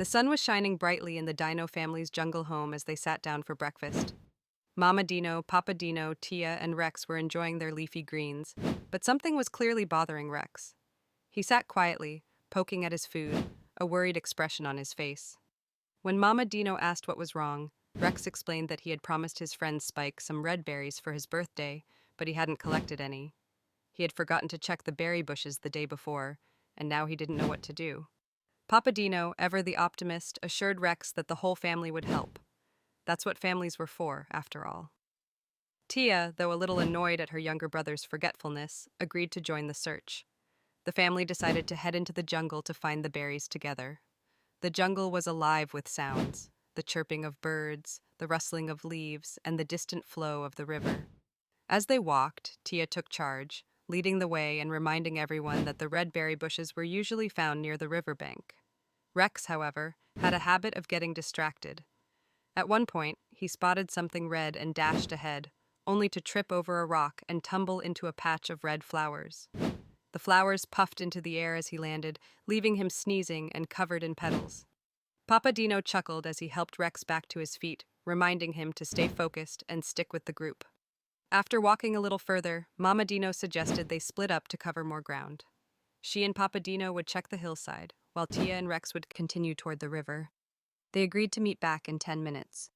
The sun was shining brightly in the Dino family's jungle home as they sat down for breakfast. Mama Dino, Papa Dino, Tia, and Rex were enjoying their leafy greens, but something was clearly bothering Rex. He sat quietly, poking at his food, a worried expression on his face. When Mama Dino asked what was wrong, Rex explained that he had promised his friend Spike some red berries for his birthday, but he hadn't collected any. He had forgotten to check the berry bushes the day before, and now he didn't know what to do. Papa Dino, ever the optimist, assured Rex that the whole family would help. That's what families were for, after all. Tia, though a little annoyed at her younger brother's forgetfulness, agreed to join the search. The family decided to head into the jungle to find the berries together. The jungle was alive with sounds, the chirping of birds, the rustling of leaves, and the distant flow of the river. As they walked, Tia took charge, leading the way and reminding everyone that the red berry bushes were usually found near the riverbank. Rex, however, had a habit of getting distracted. At one point, he spotted something red and dashed ahead, only to trip over a rock and tumble into a patch of red flowers. The flowers puffed into the air as he landed, leaving him sneezing and covered in petals. Papa Dino chuckled as he helped Rex back to his feet, reminding him to stay focused and stick with the group. After walking a little further, Mama Dino suggested they split up to cover more ground. She and Papa Dino would check the hillside, while Tia and Rex would continue toward the river. They agreed to meet back in 10 minutes.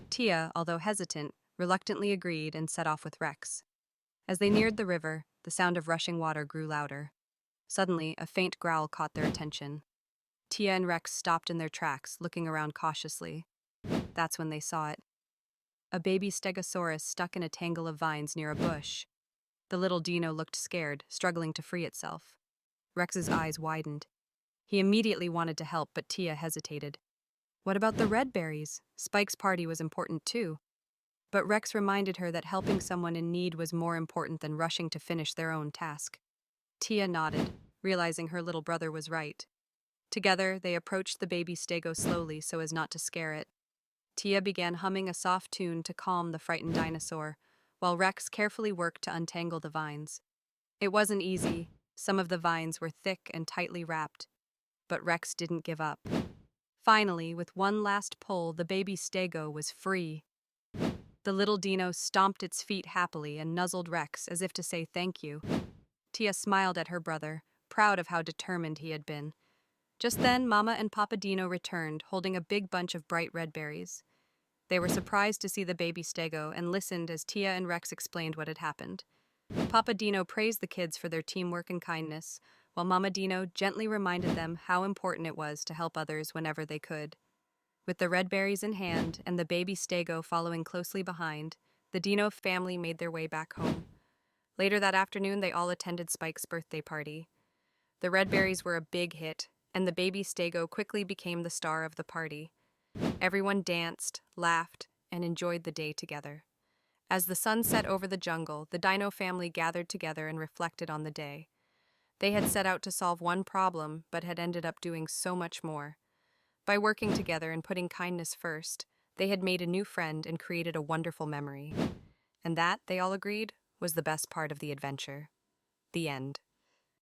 Tia, although hesitant, reluctantly agreed and set off with Rex. As they neared the river, the sound of rushing water grew louder. Suddenly, a faint growl caught their attention. Tia and Rex stopped in their tracks, looking around cautiously. That's when they saw it. A baby stegosaurus stuck in a tangle of vines near a bush. The little Dino looked scared, struggling to free itself. Rex's eyes widened. He immediately wanted to help, but Tia hesitated. What about the red berries? Spike's party was important too. But Rex reminded her that helping someone in need was more important than rushing to finish their own task. Tia nodded, realizing her little brother was right. Together, they approached the baby stego slowly so as not to scare it. Tia began humming a soft tune to calm the frightened dinosaur, while Rex carefully worked to untangle the vines. It wasn't easy. Some of the vines were thick and tightly wrapped, but Rex didn't give up. Finally, with one last pull, the baby stego was free. The little Dino stomped its feet happily and nuzzled Rex as if to say thank you. Tia smiled at her brother, proud of how determined he had been. Just then, Mama and Papa Dino returned, holding a big bunch of bright red berries. They were surprised to see the baby stego and listened as Tia and Rex explained what had happened. Papa Dino praised the kids for their teamwork and kindness, while Mama Dino gently reminded them how important it was to help others whenever they could. With the red berries in hand and the baby stego following closely behind, the Dino family made their way back home. Later that afternoon, they all attended Spike's birthday party. The red berries were a big hit, and the baby stego quickly became the star of the party. Everyone danced, laughed, and enjoyed the day together. As the sun set over the jungle, the Dino family gathered together and reflected on the day. They had set out to solve one problem, but had ended up doing so much more. By working together and putting kindness first, they had made a new friend and created a wonderful memory. And that, they all agreed, was the best part of the adventure. The end.